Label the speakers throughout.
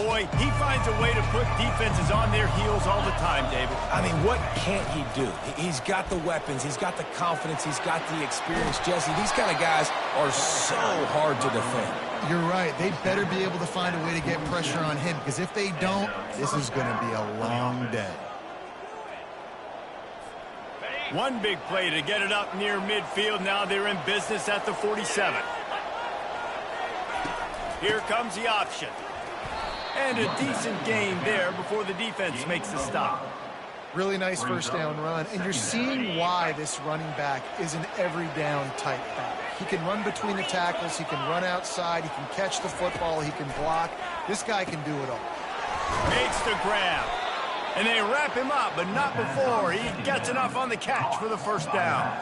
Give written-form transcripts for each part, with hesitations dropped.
Speaker 1: boy, he finds a way to put defenses on their heels all the time, David.
Speaker 2: I mean, what can't he do? He's got the weapons, he's got the confidence, he's got the experience. Jesse, these kind of guys are so hard to defend.
Speaker 3: You're right. They better be able to find a way to get pressure on him, because if they don't, this is going to be a long day.
Speaker 1: One big play to get it up near midfield. Now they're in business at the 47. Here comes the option. And a decent gain there before the defense makes the stop.
Speaker 3: Really nice first down run, and you're seeing why this running back is an every down type back. He can run between the tackles, he can run outside, he can catch the football, he can block. This guy can do it all.
Speaker 1: Makes the grab. And they wrap him up, but not before he gets enough on the catch for the first down.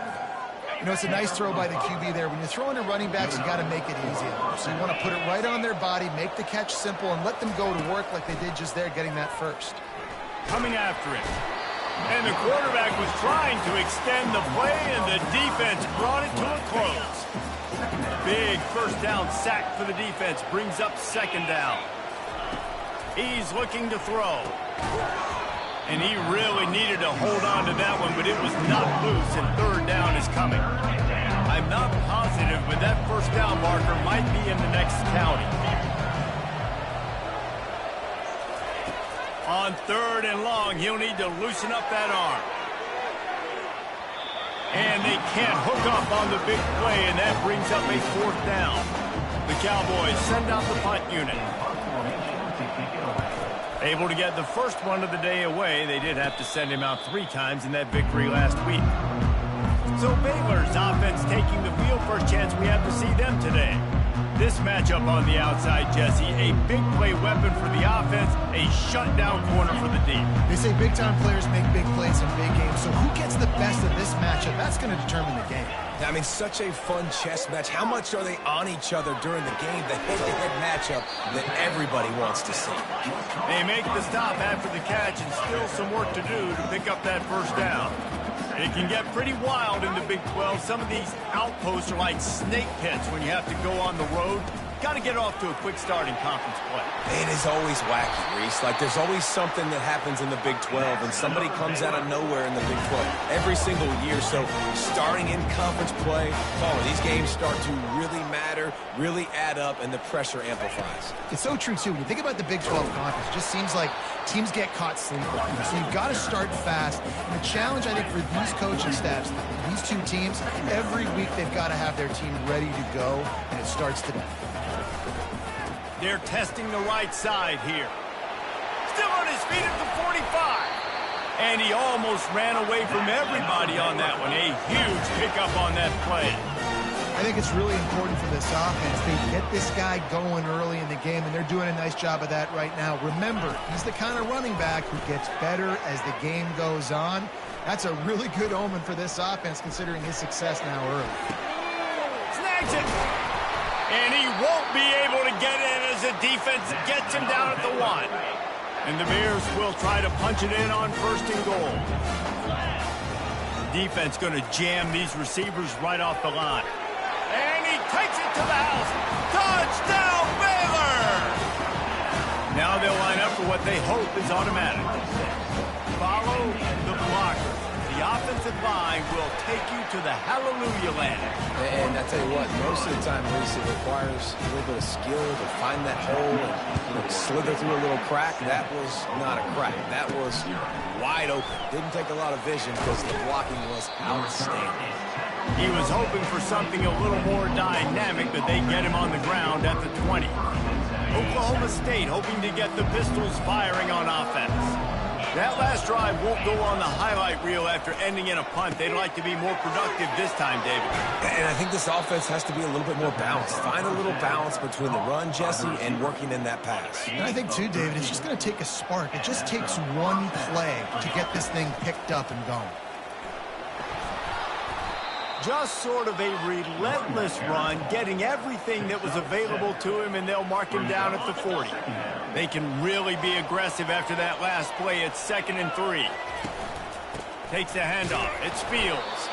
Speaker 3: You know, it's a nice throw by the QB there. When you're throwing to running backs, you got to make it easy. So you want to put it right on their body, make the catch simple, and let them go to work like they did just there, getting that first.
Speaker 1: Coming after him. And the quarterback was trying to extend the play, and the defense brought it to a close. Big first down sack for the defense, brings up second down. He's looking to throw. And he really needed to hold on to that one, but it was not loose, and third down is coming. I'm not positive, but that first down marker might be in the next county. On third and long, he'll need to loosen up that arm. And they can't hook up on the big play, and that brings up a fourth down. The Cowboys send out the punt unit. Able to get the first one of the day away. They did have to send him out 3 times in that victory last week. So Baylor's offense taking the field for a chance. We have to see them today. This matchup on the outside, Jesse, a big play weapon for the offense, a shutdown corner for the D.
Speaker 3: They say big-time players make big plays in big games, so who gets the best of this matchup? That's going to determine the game.
Speaker 2: I mean, such a fun chess match. How much are they on each other during the game? The head-to-head matchup that everybody wants to see.
Speaker 1: They make the stop after the catch, and still some work to do to pick up that first down. It can get pretty wild in the Big 12. Some of these outposts are like snake pits when you have to go on the road. Got to get off to a quick start in conference play.
Speaker 2: It is always wacky, Reese. Like, there's always something that happens in the Big 12, and somebody comes out of nowhere in the Big 12 every single year. So starting in conference play, these games start to really matter, really add up, and the pressure amplifies.
Speaker 3: It's so true, too. When you think about the Big 12 conference, it just seems like teams get caught sleeping. So you've got to start fast. And the challenge, I think, for these coaching staffs, these two teams, every week they've got to have their team ready to go, and it starts today.
Speaker 1: They're testing the right side here. Still on his feet at the 45. And he almost ran away from everybody on that one. A huge pickup on that play.
Speaker 3: I think it's really important for this offense. They get this guy going early in the game, and they're doing a nice job of that right now. Remember, he's the kind of running back who gets better as the game goes on. That's a really good omen for this offense, considering his success now early.
Speaker 1: Snags it. And he won't be able to get in as the defense gets him down at the 1. And the Bears will try to punch it in on first and goal. The defense going to jam these receivers right off the line. And he takes it to the house. Touchdown, Baylor! Now they'll line up for what they hope is automatic. Follow the blocker. The offensive line will take you to the hallelujah land.
Speaker 2: And I tell you what, most of the time, Reese, it requires a little bit of skill to find that hole and slither through a little crack. That was not a crack. That was wide open. Didn't take a lot of vision because the blocking was outstanding.
Speaker 1: He was hoping for something a little more dynamic, but they get him on the ground at the 20. Oklahoma State hoping to get the Pistols firing on offense. That last drive won't go on the highlight reel after ending in a punt. They'd like to be more productive this time, David.
Speaker 2: And I think this offense has to be a little bit more balanced. Find a little balance between the run, Jesse, and working in that pass.
Speaker 3: And I think, too, David, it's just going to take a spark. It just takes one play to get this thing picked up and going.
Speaker 1: Just sort of a relentless run, getting everything that was available to him, and they'll mark him down at the 40. They can really be aggressive after that last play. It's 2nd and 3. Takes the handoff. It's Fields.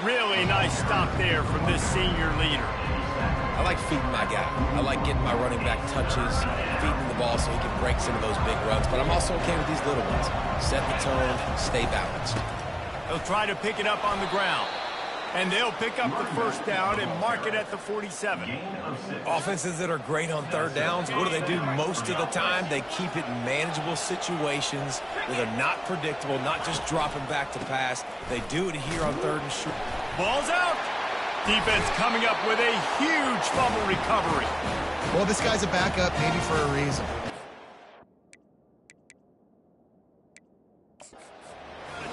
Speaker 1: Really nice stop there from this senior leader. I
Speaker 2: like feeding my guy. I like getting my running back touches, feeding the ball so he can break some of those big runs. But I'm also okay with these little ones. Set the tone, stay balanced.
Speaker 1: They'll try to pick it up on the ground. And they'll pick up the first down and mark it at the 47.
Speaker 2: Offenses that are great on third downs, what do? Most of the time, they keep it in manageable situations where they're not predictable, not just dropping back to pass. They do it here on third and short.
Speaker 1: Ball's out. Defense coming up with a huge fumble recovery.
Speaker 3: Well, this guy's a backup, maybe for a reason.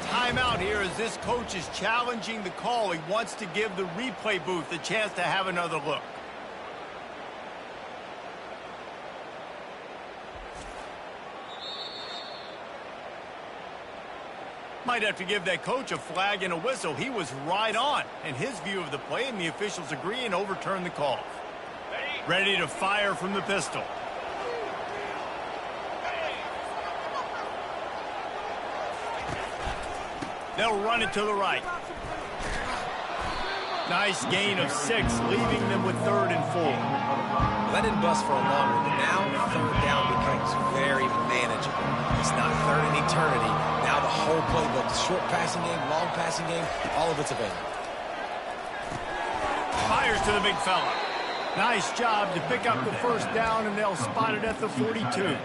Speaker 1: Timeout here as this coach is challenging the call. He wants to give the replay booth a chance to have another look. Might have to give that coach a flag and a whistle. He was right on in his view of the play, and the officials agree and overturn the call. Ready to fire from the pistol. They'll run it to the right. Nice gain of 6, leaving them with 3rd and 4.
Speaker 2: That didn't bust for a long one, but now third down becomes very manageable. It's not third in eternity. Now the whole playbook, the short passing game, long passing game, all of it's available.
Speaker 1: Fires to the big fella. Nice job to pick up the first down, and they'll spot it at the 42.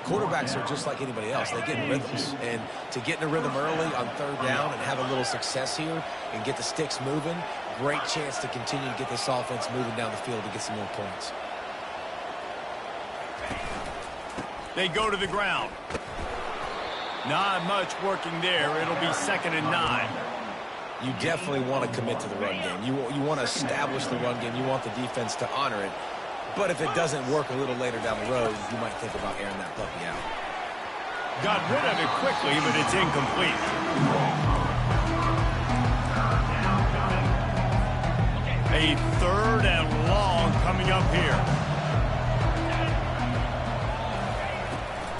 Speaker 2: Quarterbacks are just like anybody else. They get in rhythms. And to get in a rhythm early on third down and have a little success here and get the sticks moving, great chance to continue to get this offense moving down the field to get some more points.
Speaker 1: They go to the ground. Not much working there. It'll be 2nd and 9.
Speaker 2: You definitely want to commit to the run game. You want to establish the run game. You want the defense to honor it. But if it doesn't work a little later down the road, you might think about airing that puppy out.
Speaker 1: Got rid of it quickly, but it's incomplete. A 3rd and long coming up here.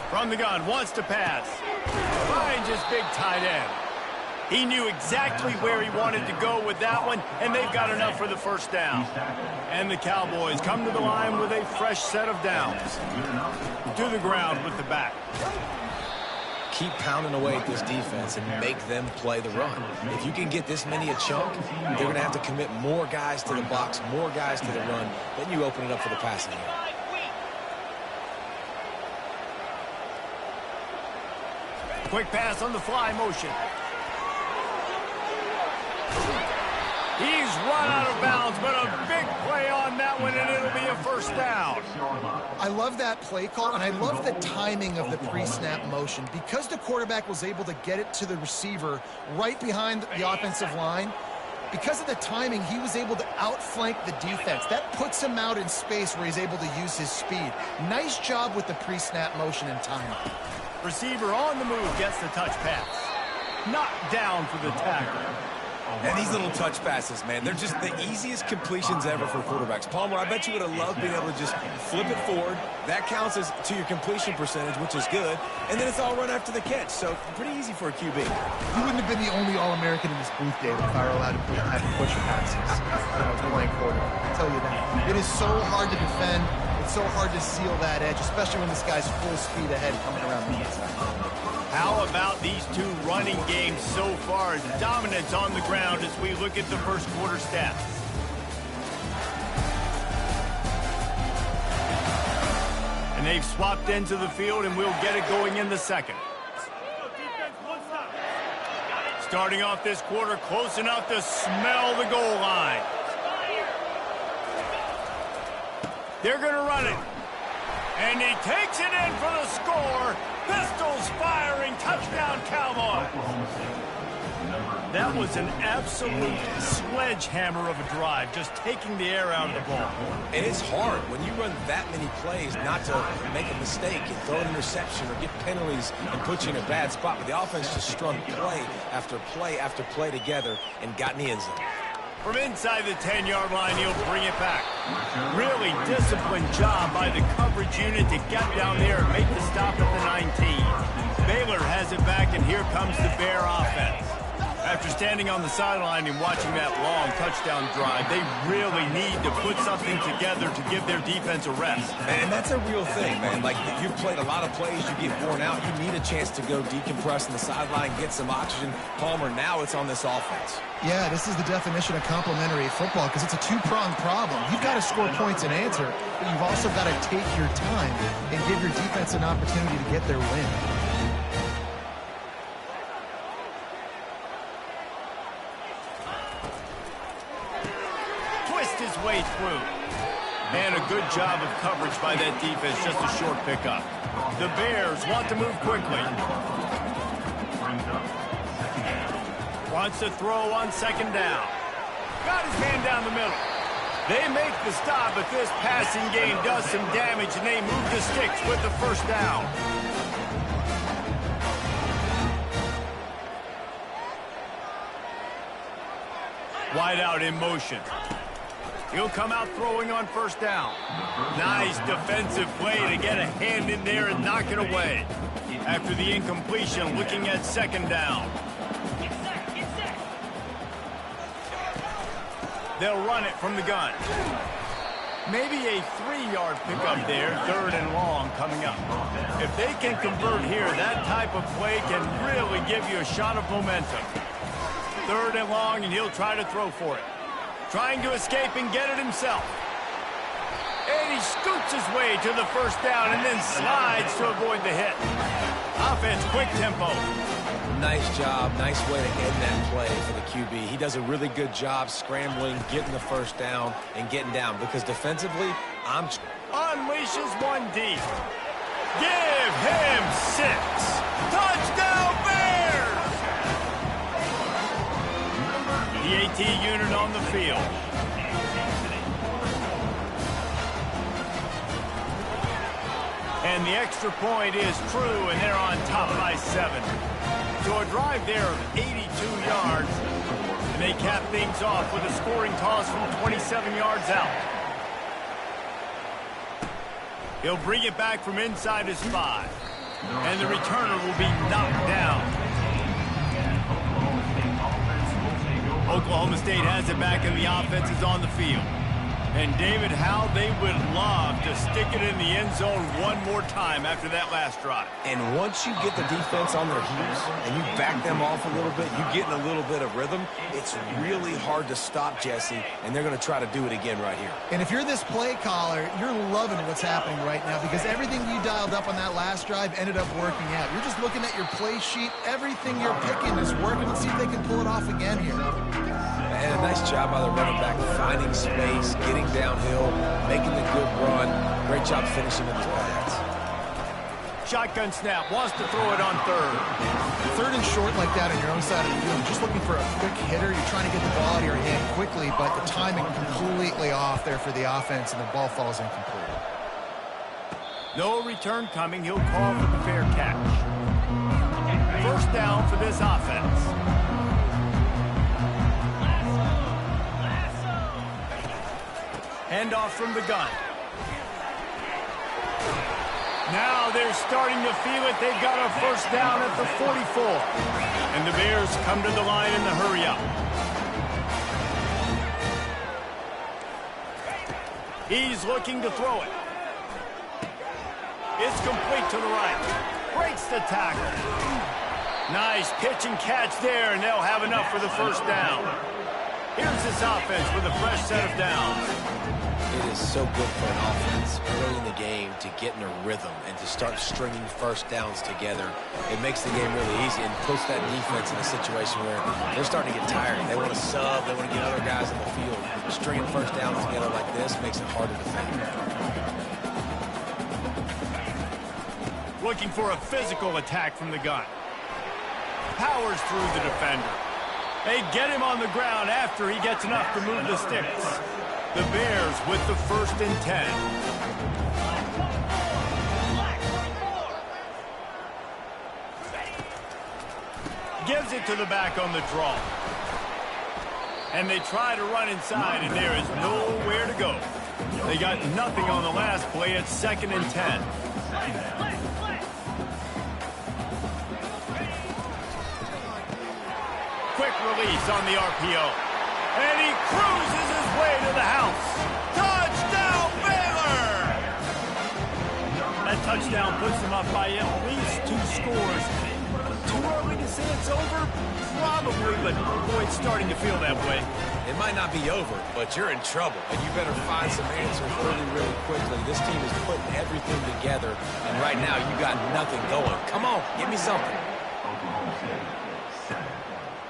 Speaker 1: From the gun, wants to pass. Finds his big tight end. He knew exactly where he wanted to go with that one, and they've got enough for the first down. And the Cowboys come to the line with a fresh set of downs. To the ground with the back.
Speaker 2: Keep pounding away at this defense and make them play the run. If you can get this many a chunk, they're going to have to commit more guys to the box, more guys to the run. Then you open it up for the passing game.
Speaker 1: Quick pass on the fly motion. He's run out of bounds, but a big play on that one, and it'll be a first down.
Speaker 3: I love that play call, and I love the timing of the pre-snap motion. Because the quarterback was able to get it to the receiver right behind the offensive line, because of the timing, he was able to outflank the defense. That puts him out in space where he's able to use his speed. Nice job with the pre-snap motion and timing.
Speaker 1: Receiver on the move gets the touch pass. Knocked down for the tackle.
Speaker 2: And these little touch passes, man, they're just the easiest completions ever for quarterbacks. Palmer, I bet you would have loved being able to just flip it forward. That counts as to your completion percentage, which is good. And then it's all run after the catch, so pretty easy for a QB.
Speaker 3: You wouldn't have been the only All-American in this booth, David, if I were allowed to have push passes when I was playing quarterback. I'll tell you that. It is so hard to defend. It's so hard to seal that edge, especially when this guy's full speed ahead coming around the inside.
Speaker 1: How about these two running games so far? Dominance on the ground as we look at the first quarter stats. And they've swapped into the field, and we'll get it going in the second. Starting off this quarter close enough to smell the goal line. They're going to run it. And he takes it in for the score. Pistols firing. Touchdown, Cowboys. That was an absolute sledgehammer of a drive, just taking the air out of the ball.
Speaker 2: And it's hard when you run that many plays not to make a mistake and throw an interception or get penalties and put you in a bad spot. But the offense just strung play after play after play together and got in the end zone.
Speaker 1: From inside the 10-yard line, he'll bring it back. Really disciplined job by the coverage unit to get down there and make the stop at the 19. Baylor has it back, and here comes the Bear offense. After After standing on the sideline and watching that long touchdown drive, they really need to put something together to give their defense a rest.
Speaker 2: And that's a real thing, man. Like, you've played a lot of plays, you get worn out, you need a chance to go decompress on the sideline, get some oxygen. Palmer, now it's on this offense.
Speaker 3: Yeah, this is the definition of complementary football because it's a two-pronged problem. You've got to score points and answer, but you've also got to take your time and give your defense an opportunity to get their win.
Speaker 1: Twist his way through. And a good job of coverage by that defense, just a short pickup. The Bears want to move quickly. Wants to throw on second down. Got his man down the middle. They make the stop, but this passing game does some damage, and they move the sticks with the first down. Wide out in motion. He'll come out throwing on first down. Nice defensive play to get a hand in there and knock it away. After the incompletion, looking at second down. They'll run it from the gun. Maybe a 3-yard pickup there, third and long coming up. If they can convert here, that type of play can really give you a shot of momentum. Third and long, and he'll try to throw for it. Trying to escape and get it himself. And he scoots his way to the first down and then slides to avoid the hit. Offense, quick tempo.
Speaker 2: Nice job. Nice way to end that play for the QB. He does a really good job scrambling, getting the first down, and getting down. Because defensively,
Speaker 1: Unleashes one deep. Give him 6. Touchdown, Bears! The AT unit on the field. And the extra point is true, and they're on top by 7. So a drive there of 82 yards, and they cap things off with a scoring toss from 27 yards out. He'll bring it back from inside his 5, and the returner will be knocked down. Oklahoma State has it back, and the offense is on the field. And, David, how they would love to stick it in the end zone one more time after that last drive.
Speaker 2: And once you get the defense on their heels and you back them off a little bit, you get in a little bit of rhythm, it's really hard to stop, Jesse, and they're going to try to do it again right here.
Speaker 3: And if you're this play caller, you're loving what's happening right now because everything you dialed up on that last drive ended up working out. You're just looking at your play sheet. Everything you're picking is working. Let's see if they can pull it off again here.
Speaker 2: And a nice job by the running back, finding space, getting downhill, making the good run. Great job finishing with his pads.
Speaker 1: Shotgun snap, wants to throw it on third.
Speaker 3: Third and short like that on your own side of the field, just looking for a quick hitter. You're trying to get the ball out of your hand quickly, but the timing completely off there for the offense, and the ball falls incomplete.
Speaker 1: No return coming. He'll call for the fair catch. First down for this offense. Handoff from the gun. Now they're starting to feel it. They've got a first down at the 44. And the Bears come to the line in the hurry up. He's looking to throw it. It's complete to the right. Breaks the tackle. Nice pitch and catch there, and they'll have enough for the first down. Here's this offense with a fresh set of downs.
Speaker 2: It is so good for an offense early in the game to get in a rhythm and to start stringing first downs together. It makes the game really easy and puts that defense in a situation where they're starting to get tired. They want to sub. They want to get other guys on the field. Stringing first downs together like this makes it hard to defend.
Speaker 1: Looking for a physical attack from the gun. Powers through the defender. They get him on the ground after he gets enough to move the sticks. The Bears with the 1st and 10. Gives it to the back on the draw. And they try to run inside, and there is nowhere to go. They got nothing on the last play. It's 2nd and 10. Quick release on the RPO. And he cruises his way to the house. Touchdown, Baylor! That touchdown puts them up by at least 2 scores. Too early to say it's over? Probably, but boy, it's starting to feel that way.
Speaker 2: It might not be over, but you're in trouble, and you better find some answers really quickly. This team is putting everything together, and right now you got nothing going. Come on, give me something.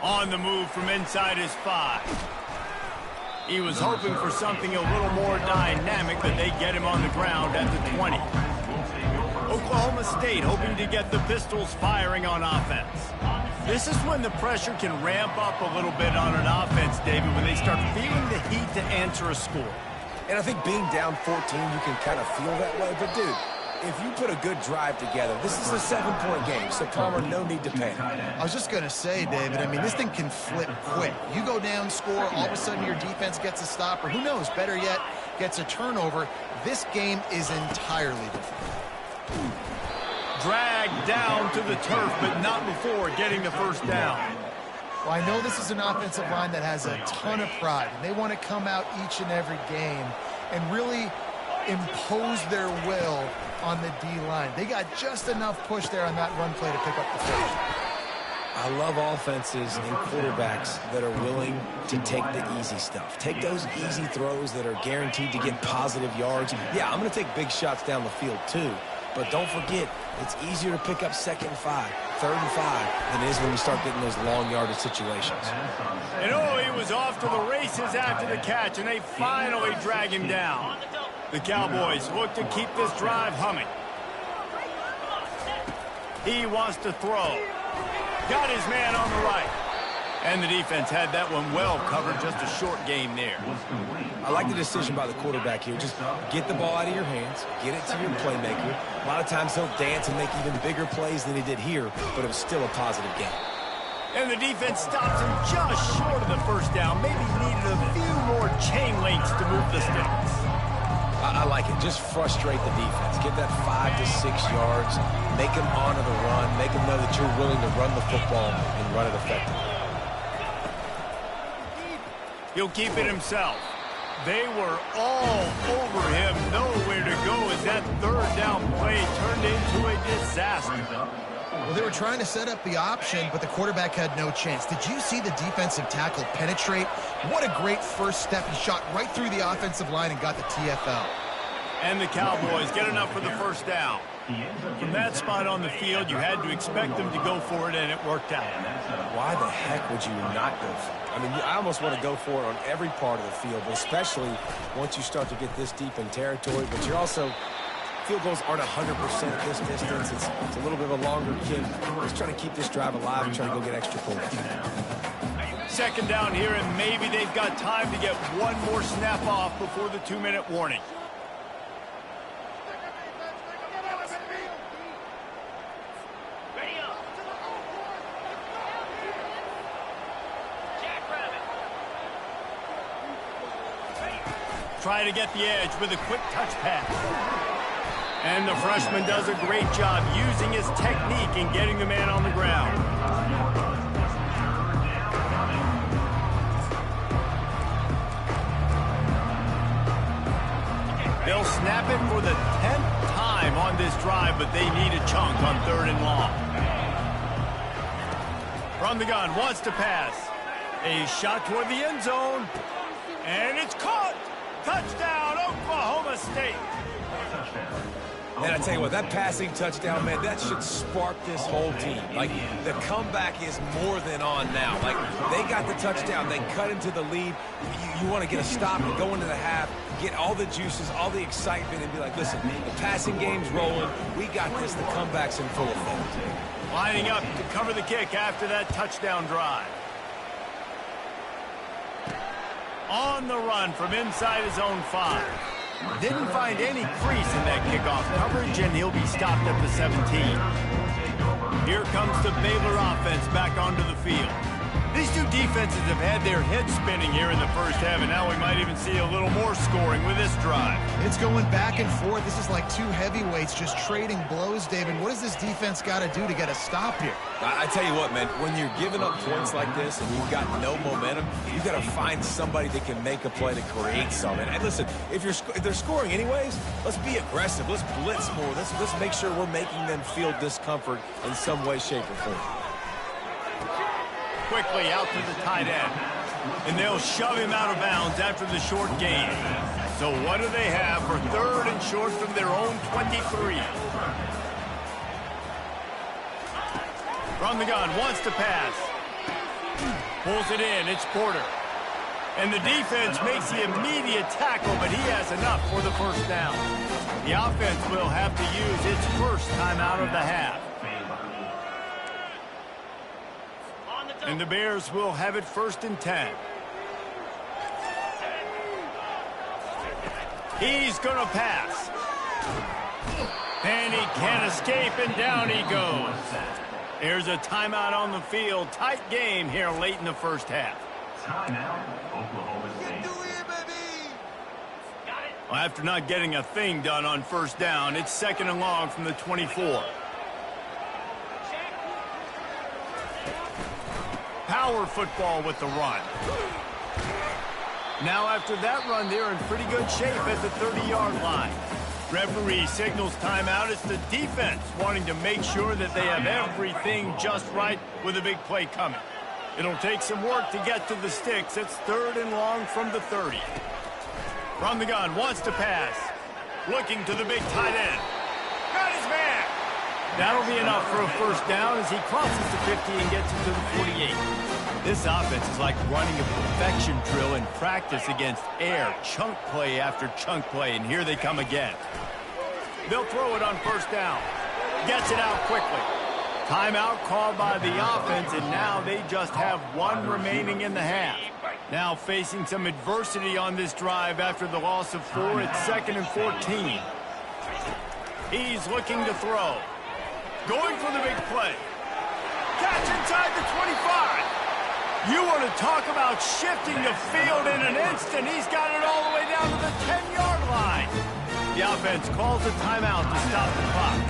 Speaker 1: On the move from inside his 5. He was hoping for something a little more dynamic, but they get him on the ground at the 20. Oklahoma State hoping to get the Pistols firing on offense. This is when the pressure can ramp up a little bit on an offense, David, when they start feeling the heat to answer a score.
Speaker 2: And I think being down 14, you can kind of feel that way. But, dude, if you put a good drive together, this is a 7-point game, so Palmer, no need to panic.
Speaker 3: I was just going to say, David, I mean, this thing can flip quick. You go down, score, all of a sudden your defense gets a stop, or who knows, better yet, gets a turnover. This game is entirely different.
Speaker 1: Dragged down to the turf, but not before getting the first down.
Speaker 3: Well, I know this is an offensive line that has a ton of pride, and they want to come out each and every game and really impose their will on the D-line. They got just enough push there on that run play to pick up the first.
Speaker 2: I love offenses and quarterbacks that are willing to take the easy stuff. Take those easy throws that are guaranteed to get positive yards. Yeah, I'm going to take big shots down the field too. But don't forget, it's easier to pick up 2nd and 5, 3rd and 5 than it is when you start getting those long yardage situations.
Speaker 1: And oh, he was off to the races after the catch, and they finally drag him down. The Cowboys look to keep this drive humming. He wants to throw. Got his man on the right. And the defense had that one well covered, just a short game there.
Speaker 2: I like the decision by the quarterback here. Just get the ball out of your hands, get it to your playmaker. A lot of times he'll dance and make even bigger plays than he did here, but it was still a positive game.
Speaker 1: And the defense stops him just short of the first down. Maybe needed a few more chain links to move the sticks.
Speaker 2: I like it. Just frustrate the defense. Get that 5 to 6 yards. Make them honor the run. Make them know that you're willing to run the football and run it effectively.
Speaker 1: He'll keep it himself. They were all over him. Nowhere to go as that 3rd down play turned into a disaster.
Speaker 3: Well, they were trying to set up the option, but the quarterback had no chance. Did you see the defensive tackle penetrate? What a great first step. He shot right through the offensive line and got the TFL.
Speaker 1: And the Cowboys get enough for the first down. From that spot on the field, you had to expect them to go for it, and it worked out.
Speaker 2: Why the heck would you not go for it? I mean, I almost want to go for it on every part of the field, but especially once you start to get this deep in territory. But you're also, field goals aren't 100% at this distance. It's a little bit of a longer kick. Just trying to keep this drive alive and trying to go get extra points.
Speaker 1: 2nd down here, and maybe they've got time to get one more snap off before the 2-minute warning. Try to get the edge with a quick touch pass. And the freshman does a great job using his technique and getting the man on the ground. They'll snap it for the 10th time on this drive, but they need a chunk on 3rd and long. From the gun, wants to pass. A shot toward the end zone. And it's caught. Touchdown, Oklahoma State.
Speaker 2: And I tell you what, that passing touchdown, man, that should spark this whole team. Like, the comeback is more than on now. Like, they got the touchdown. They cut into the lead. You want to get a stop and go into the half, get all the juices, all the excitement, and be like, listen, the passing game's rolling. We got this. The comeback's in full effect.
Speaker 1: Lining up to cover the kick after that touchdown drive. On the run from inside his own 5. Didn't find any crease in that kickoff coverage, and he'll be stopped at the 17. Here comes the Baylor offense back onto the field. These two defenses have had their heads spinning here in the first half, and now we might even see a little more scoring with this drive.
Speaker 3: It's going back and forth. This is like two heavyweights just trading blows, David. What does this defense got to do to get a stop here?
Speaker 2: I tell you what, man, when you're giving up points like this and you've got no momentum, you've got to find somebody that can make a play to create something. And listen, if they're scoring anyways, let's be aggressive. Let's blitz more. Let's make sure we're making them feel discomfort in some way, shape, or form.
Speaker 1: Quickly out to the tight end. And they'll shove him out of bounds after the short gain. So what do they have for 3rd and short from their own 23? From the gun, wants to pass. Pulls it in, it's Porter. And the defense makes the immediate tackle, but he has enough for the first down. The offense will have to use its first timeout of the half. And the Bears will have it 1st and 10. He's going to pass. And he can't escape, and down he goes. There's a timeout on the field. Tight game here late in the first half. Well, after not getting a thing done on first down, it's 2nd and long from the 24. Power football with the run. Now after that run, they're in pretty good shape at the 30-yard line. Referee signals timeout. It's the defense wanting to make sure that they have everything just right with a big play coming. It'll take some work to get to the sticks. It's 3rd and long from the 30. From the gun, wants to pass. Looking to the big tight end. Got his man. That'll be enough for a first down as he crosses the 50 and gets into the 48. This offense is like running a perfection drill in practice against air, chunk play after chunk play, and here they come again. They'll throw it on first down. Gets it out quickly. Timeout called by the offense, and now they just have one remaining in the half. Now facing some adversity on this drive after the loss of 4 at 2nd and 14. He's looking to throw. Going for the big play. Catch inside the 25. You want to talk about shifting the field in an instant. He's got it all the way down to the 10-yard line. The offense calls a timeout to stop the clock.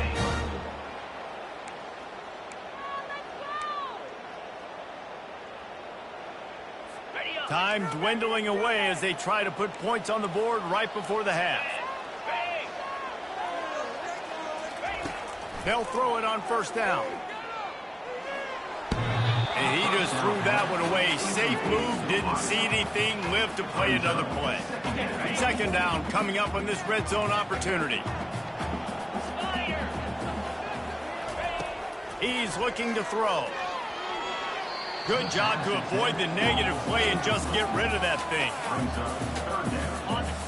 Speaker 1: Time dwindling away as they try to put points on the board right before the half. They'll throw it on first down. And he just threw that one away. Safe move, didn't see anything, lived to play another play. 2nd down coming up on this red zone opportunity. He's looking to throw. Good job to avoid the negative play and just get rid of that thing.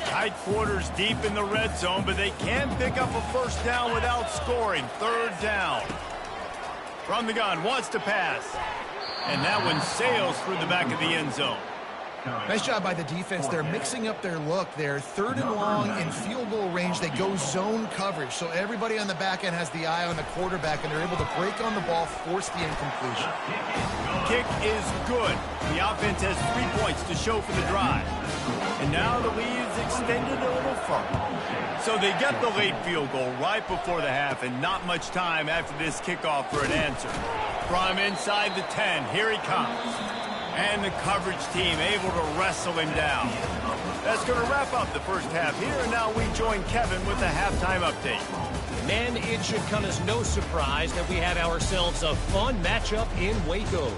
Speaker 1: Tight quarters deep in the red zone, but they can pick up a first down without scoring. 3rd down. From the gun, wants to pass. And that one sails through the back of the end zone.
Speaker 3: Nice job by the defense. They're mixing up their look. They're 3rd and long in field goal range. They go zone coverage. So everybody on the back end has the eye on the quarterback, and they're able to break on the ball, force the incompletion.
Speaker 1: Kick is good. The offense has 3 points to show for the drive. And now the lead is extended a little further. So they get the late field goal right before the half, and not much time after this kickoff for an answer. From inside the 10, here he comes. And the coverage team able to wrestle him down. That's going to wrap up the first half here, and now we join Kevin with the halftime update.
Speaker 4: Men, it should come as no surprise that we have ourselves a fun matchup in Waco.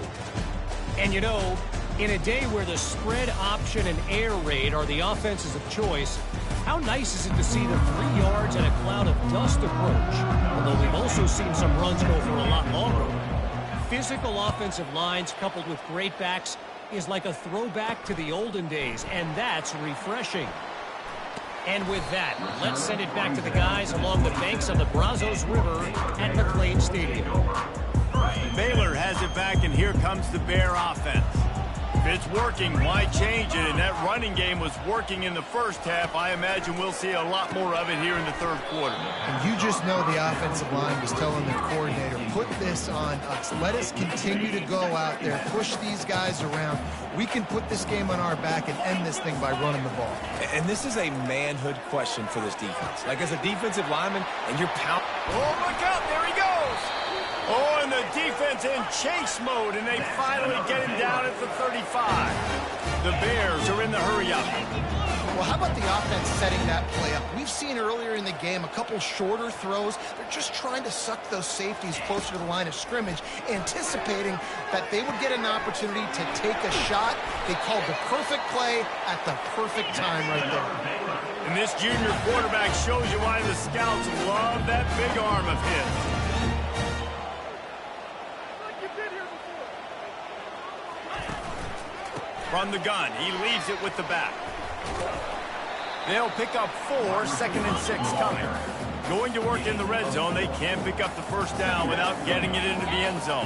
Speaker 4: And you know, in a day where the spread option and air raid are the offenses of choice, how nice is it to see the 3 yards and a cloud of dust approach? Although we've also seen some runs go for a lot longer. Physical offensive lines coupled with great backs is like a throwback to the olden days, and that's refreshing. And with that, let's send it back to the guys along the banks of the Brazos River at McLean Stadium.
Speaker 1: Baylor has it back, and here comes the Bear offense. If it's working, why change it? And that running game was working in the first half. I imagine we'll see a lot more of it here in the third quarter.
Speaker 3: And you just know the offensive line was telling the coordinator, put this on us. Let us continue to go out there, push these guys around. We can put this game on our back and end this thing by running the ball.
Speaker 2: And this is a manhood question for this defense. Like, as a defensive lineman, and you're pounding.
Speaker 1: Oh, look out. There he goes. Oh, and the defense in chase mode, and they finally get him down at the 35. The Bears are in the hurry-up.
Speaker 3: Well, how about the offense setting that play up? We've seen earlier in the game a couple shorter throws. They're just trying to suck those safeties closer to the line of scrimmage, anticipating that they would get an opportunity to take a shot. They called the perfect play at the perfect time right there.
Speaker 1: And this junior quarterback shows you why the scouts love that big arm of his. From the gun, he leaves it with the back. They'll pick up 4, 2nd and 6 coming. Going to work in the red zone, they can't pick up the first down without getting it into the end zone.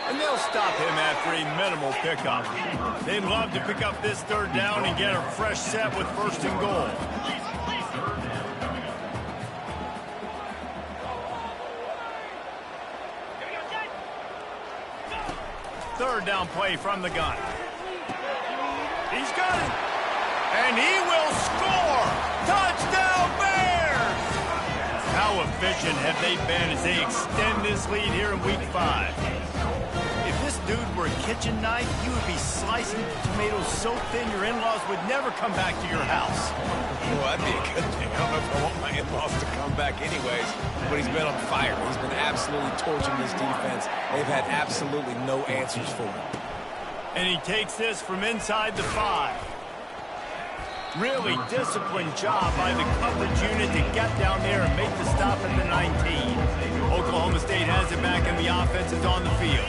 Speaker 1: And they'll stop him after a minimal pickup. They'd love to pick up this third down and get a fresh set with 1st and goal. Third down play from the gun. He's got it. And he will score. Touchdown Bears! How efficient have they been as they extend this lead here in week 5? If this dude were a kitchen knife, you would be slicing tomatoes so thin your in-laws would never come back to your house.
Speaker 2: Well, that'd be a good thing. I don't know if I want my in-laws to come back anyways, but he's been on fire. He's been absolutely torching this defense. They've had absolutely no answers for him.
Speaker 1: And he takes this from inside the 5. Really disciplined job by the coverage unit to get down there and make the stop at the 19. Oklahoma State has it back and the offense is on the field.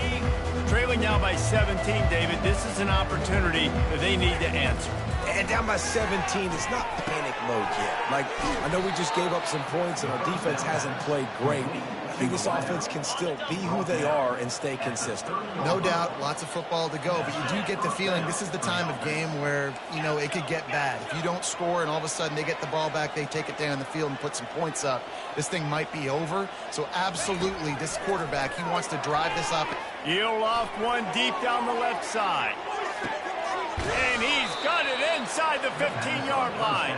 Speaker 1: Trailing now by 17, David. This is an opportunity that they need to answer.
Speaker 2: And down by 17, it's not panic mode yet. Like, I know we just gave up some points and our defense hasn't played great. I think this offense can still be who they are and stay consistent.
Speaker 3: No doubt, lots of football to go, but you do get the feeling this is the time of game where, you know, it could get bad. If you don't score and all of a sudden they get the ball back, they take it down the field and put some points up, this thing might be over. So absolutely, this quarterback, he wants to drive this up.
Speaker 1: He'll loft one deep down the left side. And he's got it inside the 15-yard line.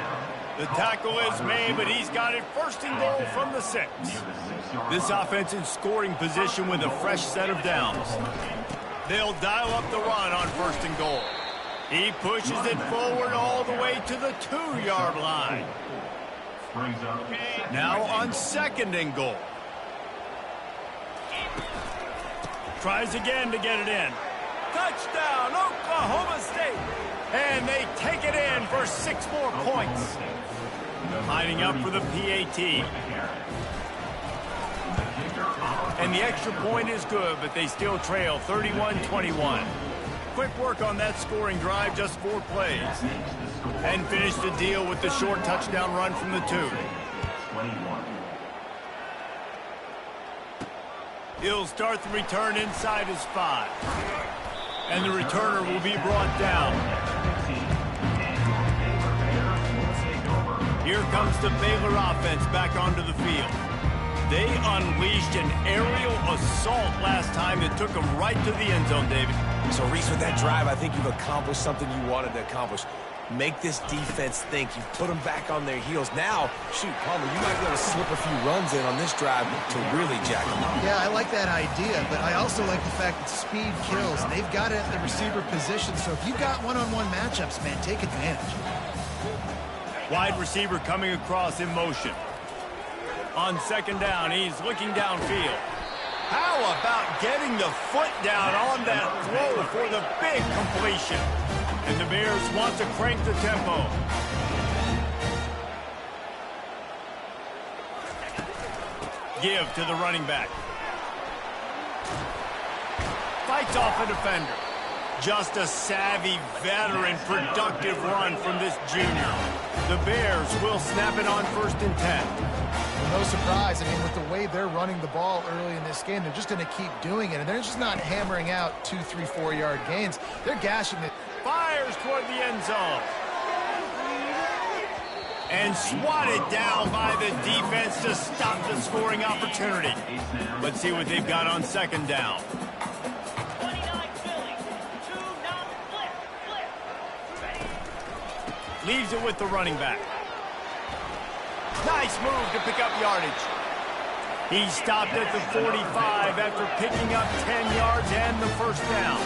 Speaker 1: The tackle is made, but he's got it 1st and goal from the 6. This offense in scoring position with a fresh set of downs. They'll dial up the run on 1st and goal. He pushes it forward all the way to the 2-yard line. Now on 2nd and goal. Tries again to get it in. Touchdown, Oklahoma State. And they take it in for 6 more points. Lining up for the PAT. And the extra point is good, but they still trail 31-21. Quick work on that scoring drive, just 4 plays. And finish the deal with the short touchdown run from the 2. He'll start the return inside his 5. And the returner will be brought down. Here comes the Baylor offense back onto the field. They unleashed an aerial assault last time that took them right to the end zone, David.
Speaker 2: So, Reese, with that drive, I think you've accomplished something you wanted to accomplish. Make this defense think. You've put them back on their heels. Now, shoot, Palmer, you might be able to slip a few runs in on this drive to really jack them up.
Speaker 3: Yeah, I like that idea, but I also like the fact that speed kills. They've got it at the receiver position, so if you've got one-on-one matchups, man, take advantage.
Speaker 1: Wide receiver coming across in motion. On 2nd down, he's looking downfield. How about getting the foot down on that throw for the big completion? And the Bears want to crank the tempo. Give to the running back. Fights off a defender. Just a savvy, veteran, productive run from this junior. The Bears will snap it on 1st and 10.
Speaker 3: Well, no surprise. I mean, with the way they're running the ball early in this game, they're just going to keep doing it. And they're just not hammering out 2, 3, 4-yard gains. They're gashing it.
Speaker 1: Fires toward the end zone. And swatted down by the defense to stop the scoring opportunity. Let's see what they've got on 2nd down. Leaves it with the running back. Nice move to pick up yardage. He stopped at the 45 after picking up 10 yards and the 1st down.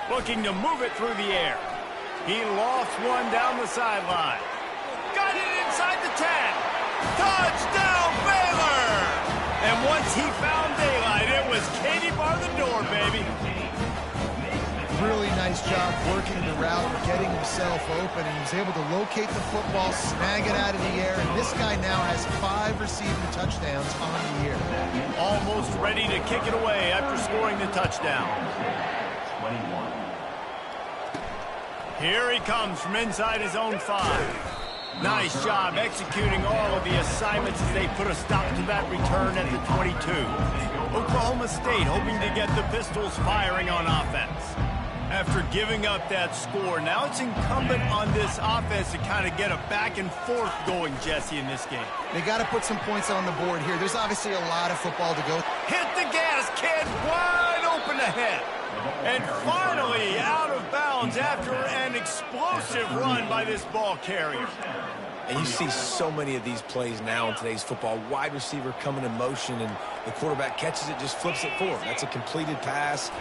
Speaker 1: Looking to move it through the air. He lost one down the sideline. Got it inside the 10. Touchdown, Baylor! And once he found daylight, it was Katie bar the door, baby.
Speaker 3: Really nice job working the route and getting himself open. And he was able to locate the football, snag it out of the air. And this guy now has 5 receiving touchdowns on the year.
Speaker 1: Almost ready to kick it away after scoring the touchdown. Here he comes from inside his own 5. Nice job executing all of the assignments as they put a stop to that return at the 22. Oklahoma State hoping to get the Pistols firing on offense. After giving up that score, now it's incumbent on this offense to kind of get a back and forth going, Jesse, in this game.
Speaker 3: They got to put some points on the board here. There's obviously a lot of football to go.
Speaker 1: Hit the gas, kid, wide open ahead. And finally out of bounds after an explosive run by this ball carrier.
Speaker 2: And you see so many of these plays now in today's football. Wide receiver coming in motion, and the quarterback catches it, just flips it forward. That's a completed pass.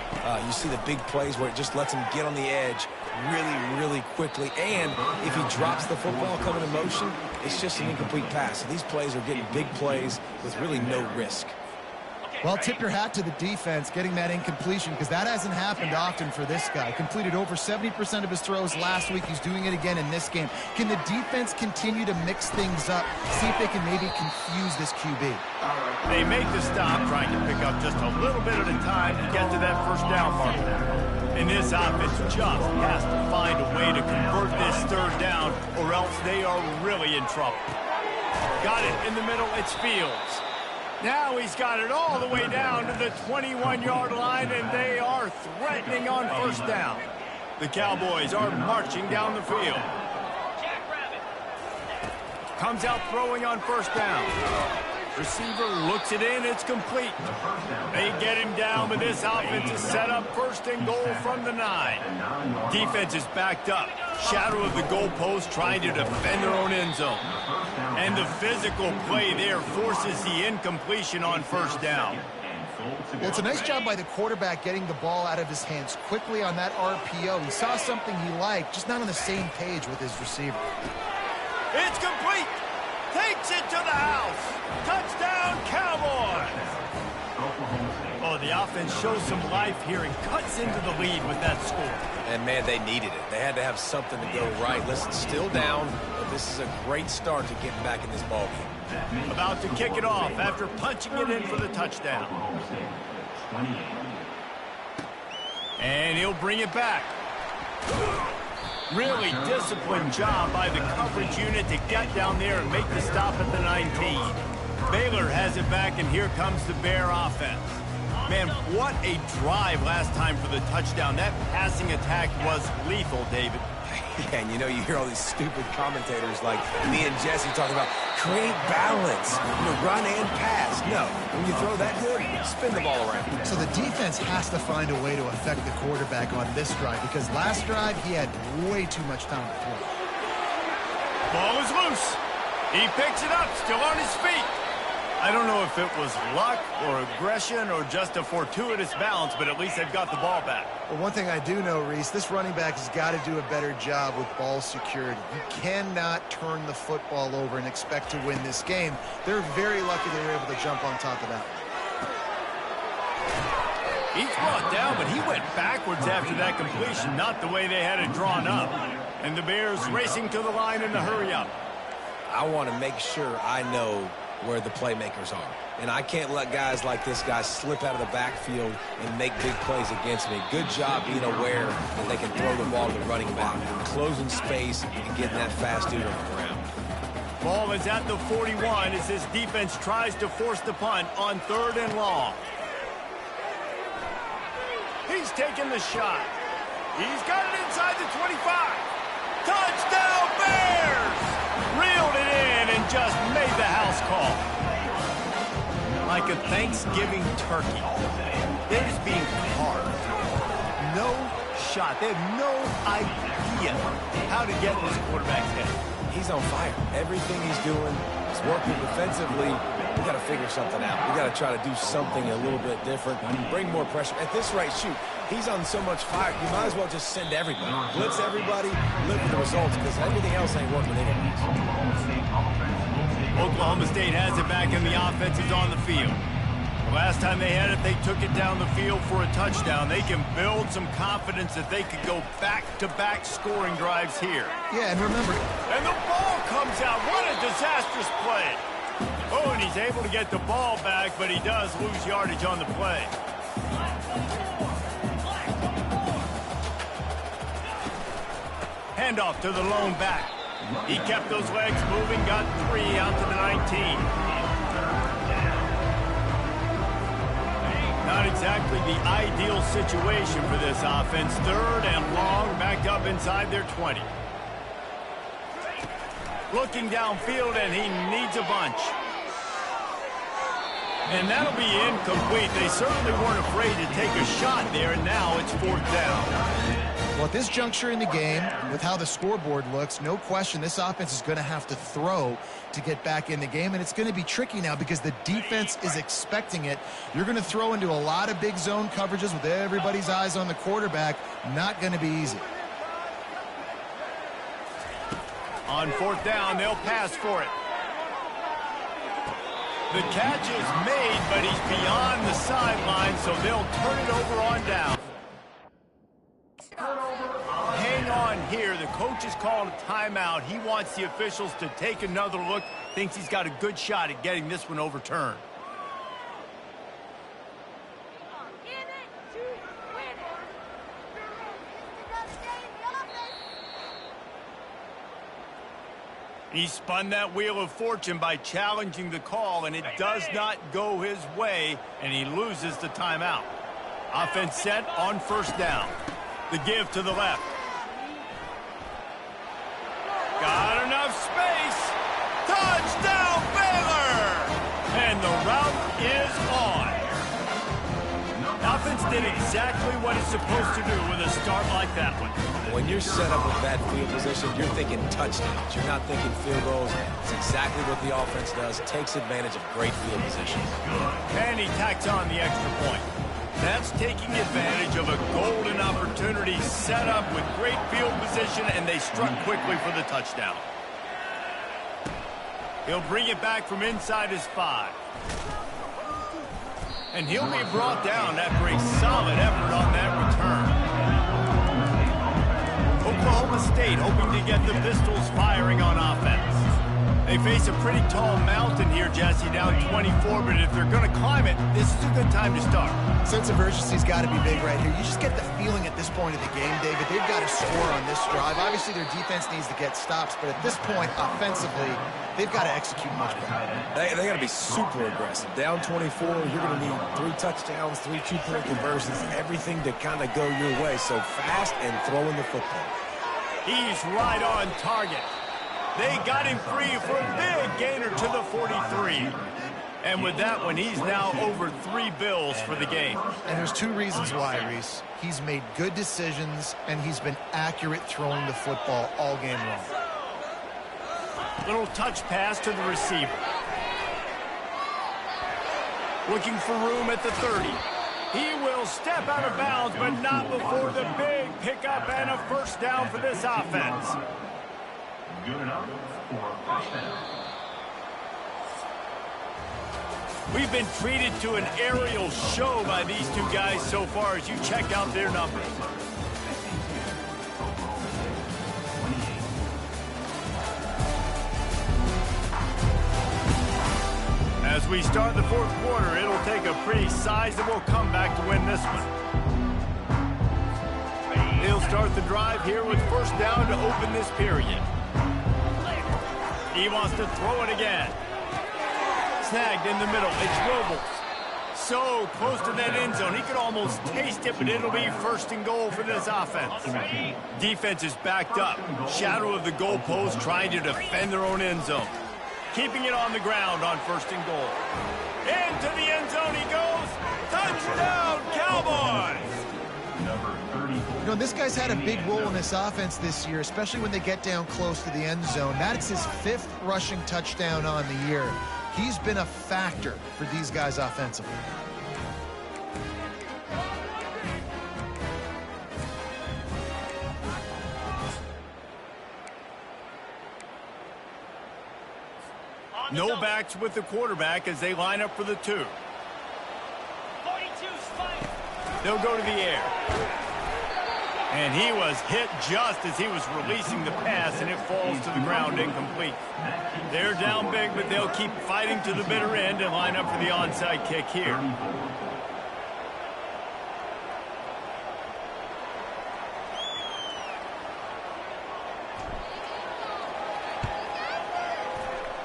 Speaker 2: You see the big plays where it just lets him get on the edge really, really quickly. And if he drops the football coming in motion, it's just an incomplete pass. So these plays are getting big plays with really no risk.
Speaker 3: Well, tip your hat to the defense getting that incompletion, because that hasn't happened often for this guy. Completed over 70% of his throws last week. He's doing it again in this game. Can the defense continue to mix things up, see if they can maybe confuse this QB?
Speaker 1: They make the stop, trying to pick up just a little bit at a time to get to that 1st down marker. And this offense just has to find a way to convert this 3rd down, or else they are really in trouble. Got it in the middle, it's Fields. Now he's got it all the way down to the 21-yard line, and they are threatening on 1st down. The Cowboys are marching down the field. Comes out throwing on 1st down. Receiver looks it in, it's complete. They get him down, but this offense is set up 1st and goal from the 9. Defense is backed up. Shadow of the goalpost, trying to defend their own end zone. And the physical play there forces the incompletion on 1st down.
Speaker 3: Well, it's a nice job by the quarterback getting the ball out of his hands quickly on that RPO. He saw something he liked, just not on the same page with his receiver.
Speaker 1: It's complete. Takes it to the house. Touchdown, Cowboys. Oh, the offense shows some life here and cuts into the lead with that score.
Speaker 2: And, man, they needed it. They had to have something to go right. Listen, still down, but this is a great start to getting back in this ballgame.
Speaker 1: About to kick it off after punching it in for the touchdown. And he'll bring it back. Really disciplined job by the coverage unit to get down there and make the stop at the 19. Baylor has it back, and here comes the Bear offense. Man, what a drive last time for the touchdown. That passing attack was lethal, David.
Speaker 2: Yeah, and you know, you hear all these stupid commentators like me and Jesse talking about create balance, run and pass. No, when you throw that good, spin the ball around.
Speaker 3: So the defense has to find a way to affect the quarterback on this drive, because last drive he had way too much time to throw.
Speaker 1: Ball is loose. He picks it up, still on his feet. I don't know if it was luck or aggression or just a fortuitous bounce, but at least they've got the ball back.
Speaker 3: Well, one thing I do know, Reese, this running back has got to do a better job with ball security. You cannot turn the football over and expect to win this game. They're very lucky they were able to jump on top of that.
Speaker 1: He's brought down, but he went backwards after that completion, not the way they had it drawn up. And the Bears racing to the line in the hurry-up.
Speaker 2: I want to make sure I know where the playmakers are. And I can't let guys like this guy slip out of the backfield and make big plays against me. Good job being aware that they can throw the ball to the running back, closing space and getting that fast dude on the ground.
Speaker 1: Ball is at the 41 as his defense tries to force the punt on 3rd and long. He's taking the shot. He's got it inside the 25. Touchdown Bears! Reeled it in and just made the house call. Like a Thanksgiving turkey. They're just being carved. No shot. They have no idea how to get in this quarterback's head.
Speaker 2: He's on fire. Everything he's doing is working defensively. We got to figure something out. We got to try to do something a little bit different. Bring more pressure. At this rate, shoot, he's on so much fire. You might as well just send everybody. Blitz everybody, live with the results, because everything else ain't working anyways.
Speaker 1: Oklahoma State has it back, and the offense is on the field. The last time they had it, they took it down the field for a touchdown. They can build some confidence that they could go back-to-back scoring drives here.
Speaker 3: Yeah, and remember...
Speaker 1: And the ball comes out. What a disastrous play. Oh, and he's able to get the ball back, but he does lose yardage on the play. Handoff to the lone back. He kept those legs moving, got 3 out to the 19. Not exactly the ideal situation for this offense. 3rd and long, backed up inside their 20. Looking downfield, and he needs a bunch. And that'll be incomplete. They certainly weren't afraid to take a shot there, and now it's 4th down.
Speaker 3: Well, at this juncture in the game, with how the scoreboard looks, no question this offense is going to have to throw to get back in the game, and it's going to be tricky now because the defense is expecting it. You're going to throw into a lot of big zone coverages with everybody's eyes on the quarterback. Not going to be easy.
Speaker 1: On 4th down, they'll pass for it. The catch is made, but he's beyond the sideline, so they'll turn it over on down. Hang on here. The coach is calling a timeout. He wants the officials to take another look. Thinks he's got a good shot at getting this one overturned. He spun that wheel of fortune by challenging the call, and it does not go his way, and he loses the timeout. Offense set on 1st down. The give to the left. Got enough space. Touchdown, Baylor! And the route is on. Offense did exactly what it's supposed to do with a start like that one.
Speaker 2: When you're set up with that field position, you're thinking touchdowns. You're not thinking field goals. It's exactly what the offense does. Takes advantage of great field position.
Speaker 1: And he tacks on the extra point. That's taking advantage of a golden opportunity set up with great field position, and they struck quickly for the touchdown. He'll bring it back from inside his 5. And he'll be brought down after a solid effort on that return. Oklahoma State hoping to get the Pistols firing on offense. They face a pretty tall mountain here, Jesse, down 24, but if they're going to climb it, this is a good time to start.
Speaker 3: Sense of urgency's got to be big right here. You just get the feeling at this point of the game, David, they've got to score on this drive. Obviously, their defense needs to get stops, but at this point, offensively, they've got to execute much better.
Speaker 2: They got to be super aggressive. Down 24, you're going to need 3 touchdowns, 3 two-point conversions, everything to kind of go your way. So fast and throwing the football.
Speaker 1: He's right on target. They got him free for a big gainer to the 43. And with that one, he's now over 3 bills for the game.
Speaker 3: And there's 2 reasons why, Reese. He's made good decisions, and he's been accurate throwing the football all game long.
Speaker 1: Little touch pass to the receiver. Looking for room at the 30. He will step out of bounds, but not before the big pickup and a 1st down for this offense. Good enough for a 1st down. We've been treated to an aerial show by these 2 guys so far as you check out their numbers. we start the fourth quarter, it'll take a pretty sizable comeback to win this one. He'll start the drive here with first down to open this period. He wants to throw it again. Snagged in the middle. It's Robles. So close to that end zone. He could almost taste it, but it'll be first and goal for this offense. Defense is backed up. Shadow of the goalpost trying to defend their own end zone. Keeping it on the ground on first and goal. Into the end zone he goes. Touchdown, Cowboys!
Speaker 3: You know, this guy's had a big role in this offense this year, especially when they get down close to the end zone. That's his 5th rushing touchdown on the year. He's been a factor for these guys offensively.
Speaker 1: No backs with the quarterback as they line up for the 2. They'll go to the air. And he was hit just as he was releasing the pass, and it falls to the ground incomplete. They're down big, but they'll keep fighting to the bitter end and line up for the onside kick here.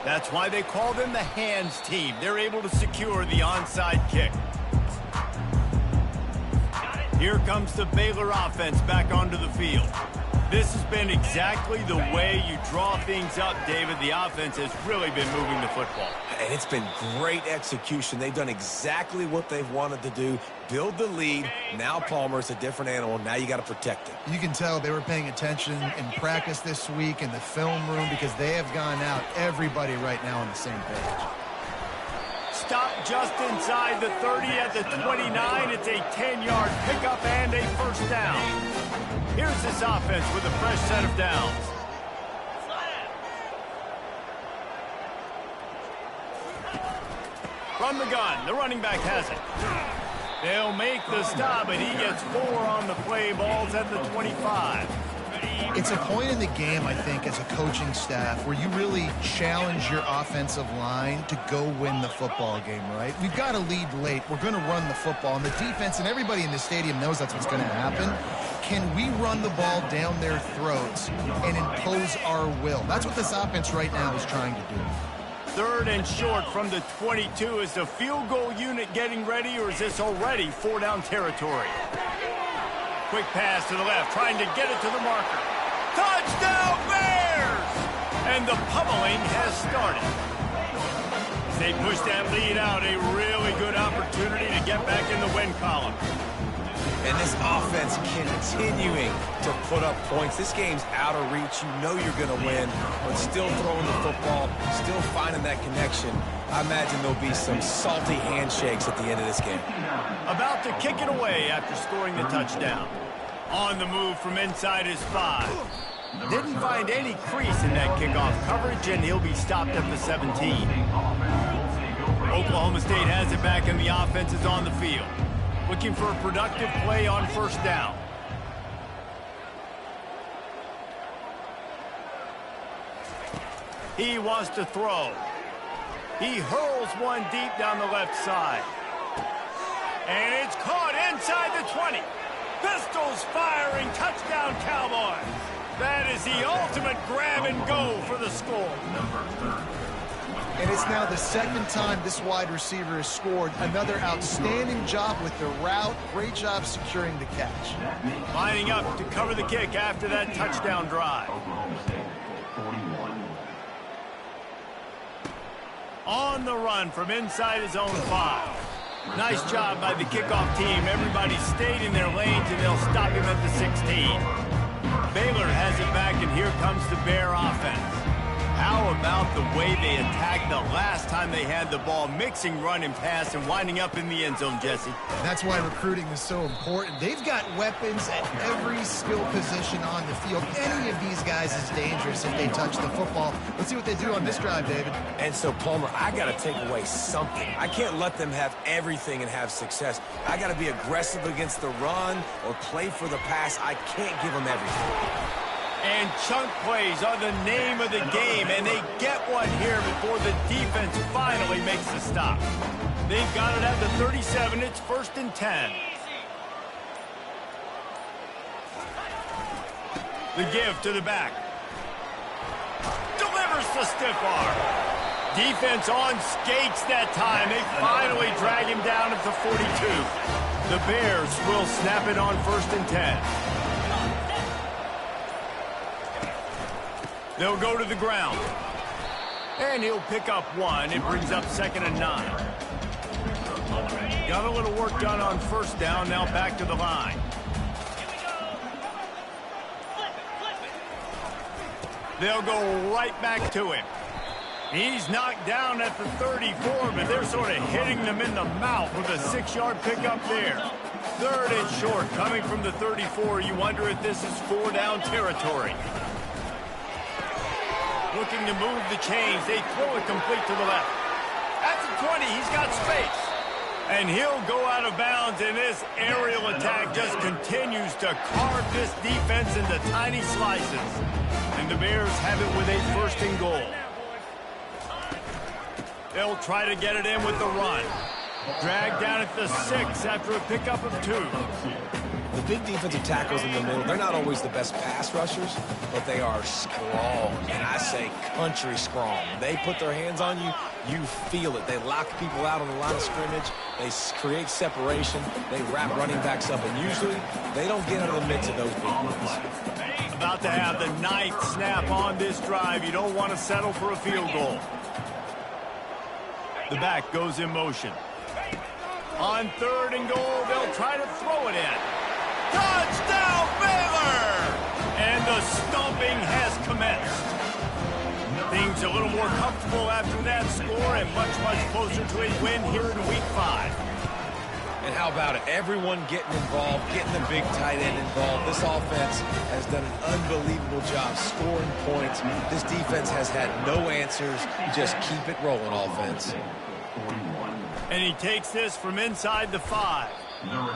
Speaker 1: That's why they call them the hands team. They're able to secure the onside kick. Here comes the Baylor offense back onto the field. This has been exactly the way you draw things up, David. The offense has really been moving the football.
Speaker 2: And it's been great execution. They've done exactly what they've wanted to do. Build the lead. Now Palmer's a different animal. Now you got to protect it.
Speaker 3: You can tell they were paying attention in practice this week in the film room because they have gone out, everybody right now on the same page.
Speaker 1: Stop just inside the 30 at the 29. It's a 10-yard pickup and a first down. Here's this offense with a fresh set of downs. From the gun, the running back has it. They'll make the stop, and he gets 4 on the play. Ball's at the 25.
Speaker 3: It's a point in the game, I think, as a coaching staff where you really challenge your offensive line to go win the football game, right? We've got to lead late. We're going to run the football. And the defense and everybody in the stadium knows that's what's going to happen. Can we run the ball down their throats and impose our will? That's what this offense right now is trying to do.
Speaker 1: 3rd and short from the 22. Is the field goal unit getting ready, or is this already 4-down territory? Quick pass to the left, trying to get it to the marker. Touchdown, Bears! And the pummeling has started. As they push that lead out, a really good opportunity to get back in the win column.
Speaker 2: And this offense continuing to put up points. This game's out of reach. You know you're going to win, but still throwing the football, still finding that connection. I imagine there'll be some salty handshakes at the end of this game.
Speaker 1: About to kick it away after scoring the touchdown. On the move from inside his 5. Didn't find any crease in that kickoff coverage, and he'll be stopped at the 17. Oklahoma State has it back, and the offense is on the field. Looking for a productive play on first down. He wants to throw. He hurls one deep down the left side. And it's caught inside the 20. Pistols firing, touchdown Cowboys. That is the ultimate grab and go for the score.
Speaker 3: And it's now the 2nd time this wide receiver has scored. Another outstanding job with the route. Great job securing the catch.
Speaker 1: Lining up to cover the kick after that touchdown drive. On the run from inside his own 5. Nice job by the kickoff team. Everybody stayed in their lanes, and they'll stop him at the 16. Baylor has it back, and here comes the Bear offense. How about the way they attacked the last time they had the ball, mixing run and pass and winding up in the end zone, Jesse?
Speaker 3: That's why recruiting is so important. They've got weapons at every skill position on the field. Any of these guys is dangerous if they touch the football. Let's see what they do on this drive, David.
Speaker 2: And so, Palmer, I got to take away something. I can't let them have everything and have success. I got to be aggressive against the run or play for the pass. I can't give them everything.
Speaker 1: And chunk plays are the name of the game, and they get one here before the defense finally makes the stop. They've got it at the 37. It's 1st and 10. The give to the back. Delivers the stiff arm. Defense on skates that time. They finally drag him down at the 42. The Bears will snap it on 1st and 10. They'll go to the ground. And he'll pick up one. It brings up 2nd and 9. Got a little work done on 1st down. Now back to the line. They'll go right back to him. He's knocked down at the 34, but they're sort of hitting them in the mouth with a 6-yard pickup there. 3rd and short coming from the 34. You wonder if this is 4-down territory. Looking to move the chains. They throw it complete to the left. At the 20, he's got space. And he'll go out of bounds, and this aerial attack just continues to carve this defense into tiny slices. And the Bears have it with a 1st and goal. They'll try to get it in with the run. Dragged down at the 6 after a pickup of 2.
Speaker 2: The big defensive tackles in the middle, they're not always the best pass rushers, but they are strong, and I say country strong. They put their hands on you, you feel it. They lock people out on the line of scrimmage. They create separation. They wrap running backs up, and usually they don't get out of the midst of those big ones.
Speaker 1: About to have the 9th snap on this drive. You don't want to settle for a field goal. The back goes in motion. On 3rd and goal, they'll try to throw it in. Touchdown, Baylor! And the stomping has commenced. Things a little more comfortable after that score and much, much closer to a win here in Week 5.
Speaker 2: And how about it? Everyone getting involved, getting the big tight end involved. This offense has done an unbelievable job scoring points. This defense has had no answers. Just keep it rolling, offense.
Speaker 1: And he takes this from inside the 5.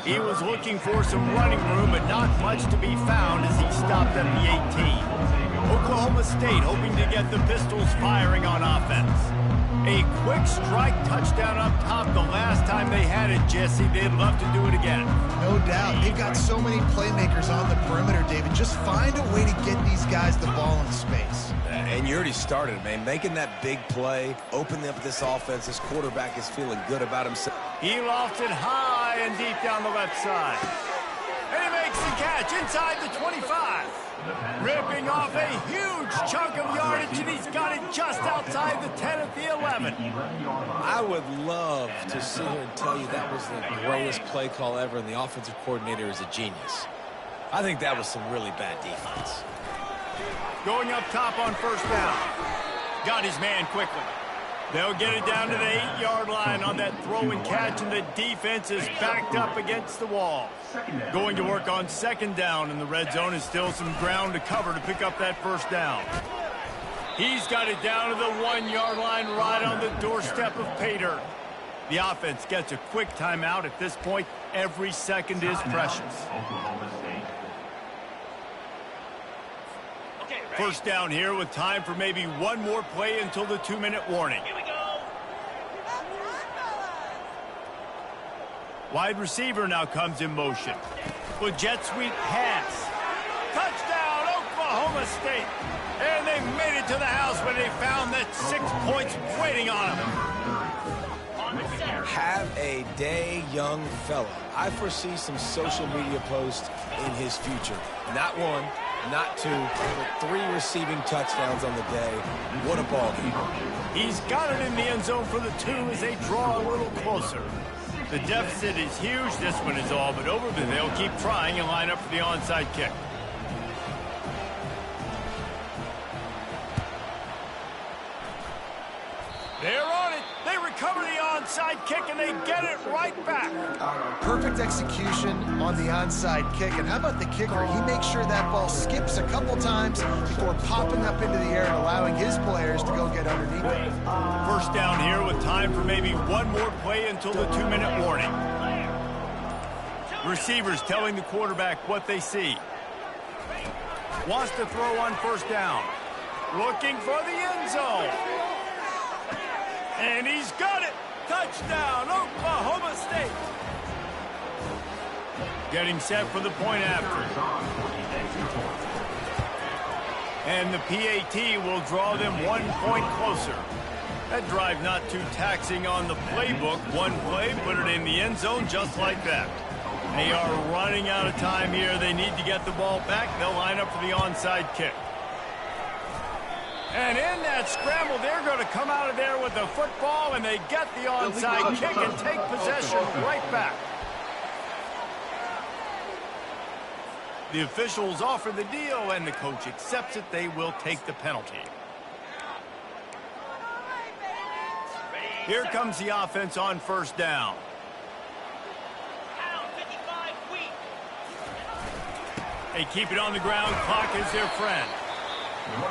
Speaker 1: He was looking for some running room, but not much to be found as he stopped at the 18. Oklahoma State hoping to get the Pistols firing on offense. A quick strike touchdown up top the last time they had it, Jesse. They'd love to do it again.
Speaker 3: No doubt. They've got so many playmakers on the perimeter, David. Just find a way to get these guys the ball in space.
Speaker 2: And you already started, man. Making that big play, opening up this offense. This quarterback is feeling good about himself.
Speaker 1: He lofted high and deep down the left side. And he makes the catch inside the 25. Ripping off a huge chunk of yardage, and he's got it just outside the 10 at the 11.
Speaker 2: I would love to sit here and tell you that was the greatest play call ever, and the offensive coordinator is a genius. I think that was some really bad defense.
Speaker 1: Going up top on 1st down. Got his man quickly. They'll get it down to the 8-yard line on that throw and catch, and the defense is backed up against the wall. Going to work on 2nd down, and the red zone is still some ground to cover to pick up that 1st down. He's got it down to the 1-yard line right on the doorstep of Pater. The offense gets a quick timeout. At this point, every second is precious. 1st down here with time for maybe one more play until the 2-minute warning. Wide receiver now comes in motion. With jet sweep pass. Touchdown, Oklahoma State. And they made it to the house when they found that 6 points waiting on them.
Speaker 2: Have a day, young fella. I foresee some social media posts in his future. Not one, not two, but 3 receiving touchdowns on the day. What a ball game.
Speaker 1: He's got it in the end zone for the 2 as they draw a little closer. The deficit is huge. This one is all but over, but they'll keep trying and line up for the onside kick. They're on it. They recover the onside kick, and they get it right back.
Speaker 3: Perfect execution on the onside kick. And how about the kicker? He makes sure that ball skips a couple times before popping up into the air and allowing his players to go get underneath it.
Speaker 1: 1st down here with time for maybe one more play until the 2-minute warning. Receivers telling the quarterback what they see. Wants to throw on first down. Looking for the end zone. And he's got it. Touchdown, Oklahoma State. Getting set for the point after. And the PAT will draw them 1 point closer. That drive not too taxing on the playbook. One play, put it in the end zone just like that. They are running out of time here. They need to get the ball back. They'll line up for the onside kick. And in that scramble, they're going to come out of there with the football, and they get the onside kick and take possession right back. The officials offer the deal, and the coach accepts it. They will take the penalty. Here comes the offense on first down. They keep it on the ground. Clock is their friend.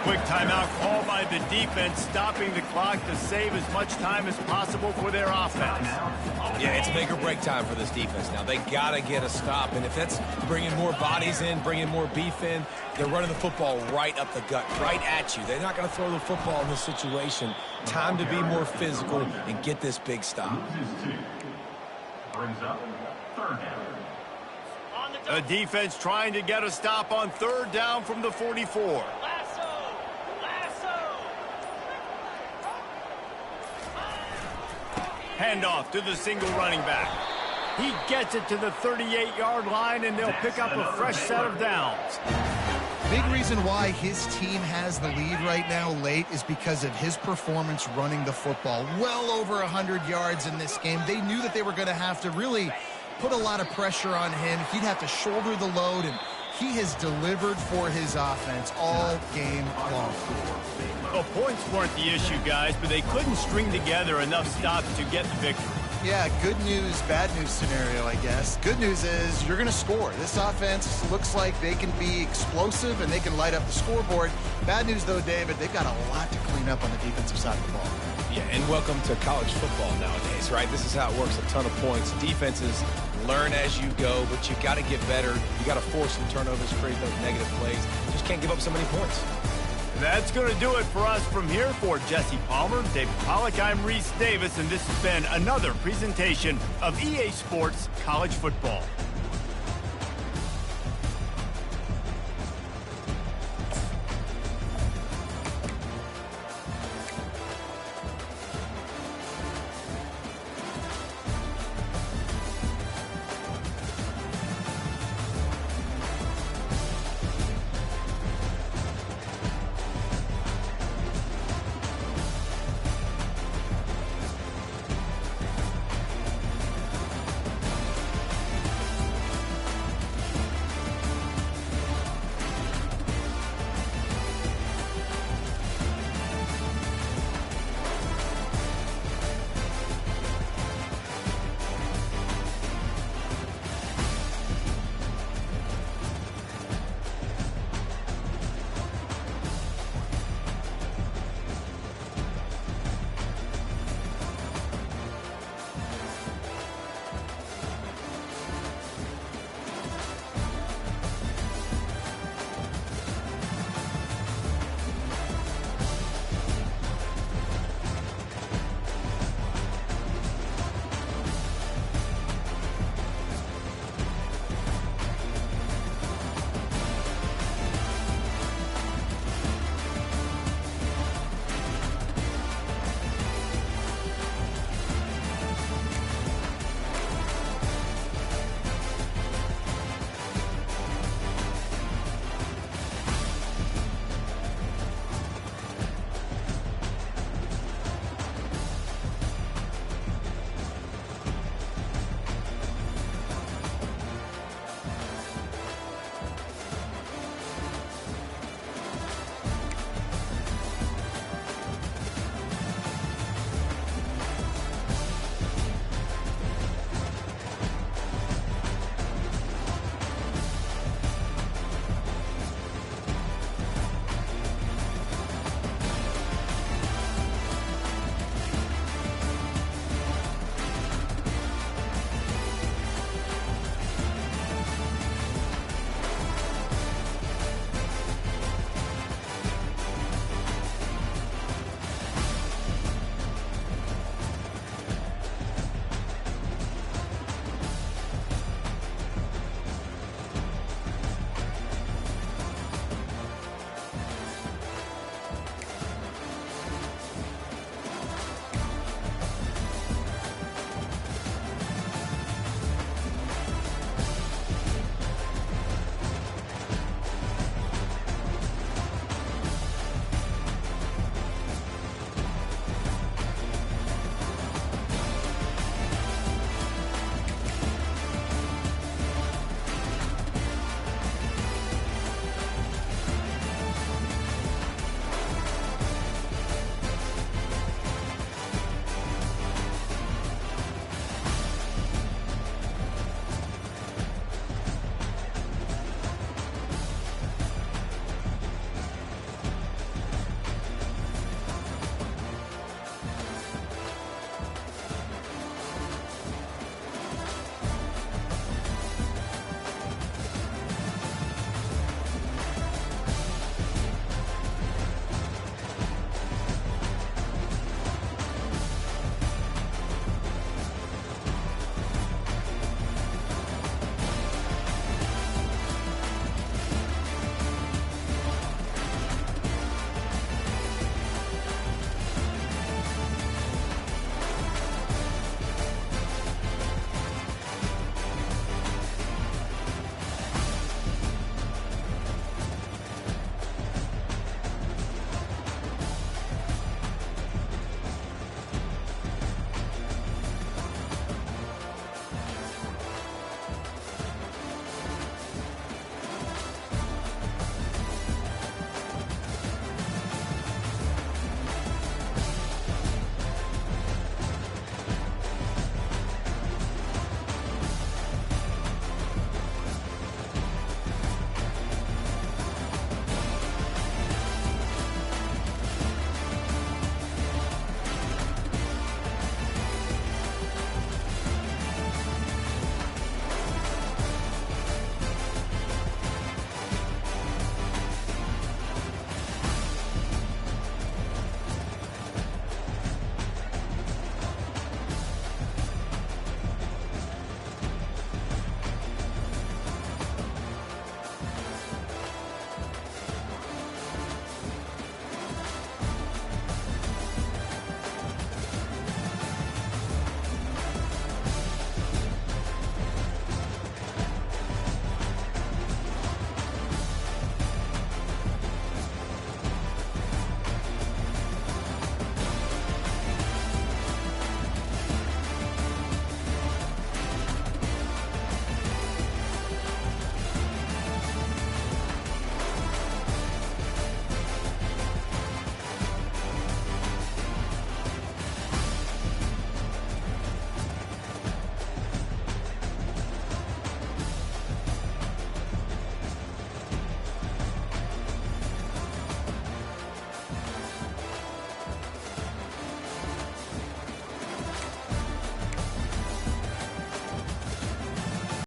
Speaker 1: Quick timeout call by the defense, stopping the clock to save as much time as possible for their offense.
Speaker 2: Yeah, it's make or break time for this defense now. They got to get a stop, and if that's bringing more bodies in, bringing more beef in, they're running the football right up the gut, right at you. They're not going to throw the football in this situation. Time to be more physical and get this big stop.
Speaker 5: Brings up third down.
Speaker 1: A defense trying to get a stop on third down from the 44. Handoff to the single running back. He gets it to the 38-yard line, and they'll pick up a fresh set of downs.
Speaker 3: Big reason why his team has the lead right now late is because of his performance running the football. Well over 100 yards in this game. They knew that they were going to have to really put a lot of pressure on him. He'd have to shoulder the load, and he has delivered for his offense all game long.
Speaker 1: Well, points weren't the issue, guys, but they couldn't string together enough stops to get the victory.
Speaker 3: Yeah, good news, bad news scenario, I guess. Good news is you're going to score. This offense looks like they can be explosive and they can light up the scoreboard. Bad news, though, David, they've got a lot to clean up on the defensive side of the ball.
Speaker 2: Yeah, and welcome to college football nowadays, right? This is how it works, a ton of points. Defenses learn as you go, but you got to get better. You got to force some turnovers, create those negative plays. Just can't give up so many points.
Speaker 1: That's going to do it for us from here. For Jesse Palmer, David Pollack, I'm Reese Davis, and this has been another presentation of EA Sports College Football.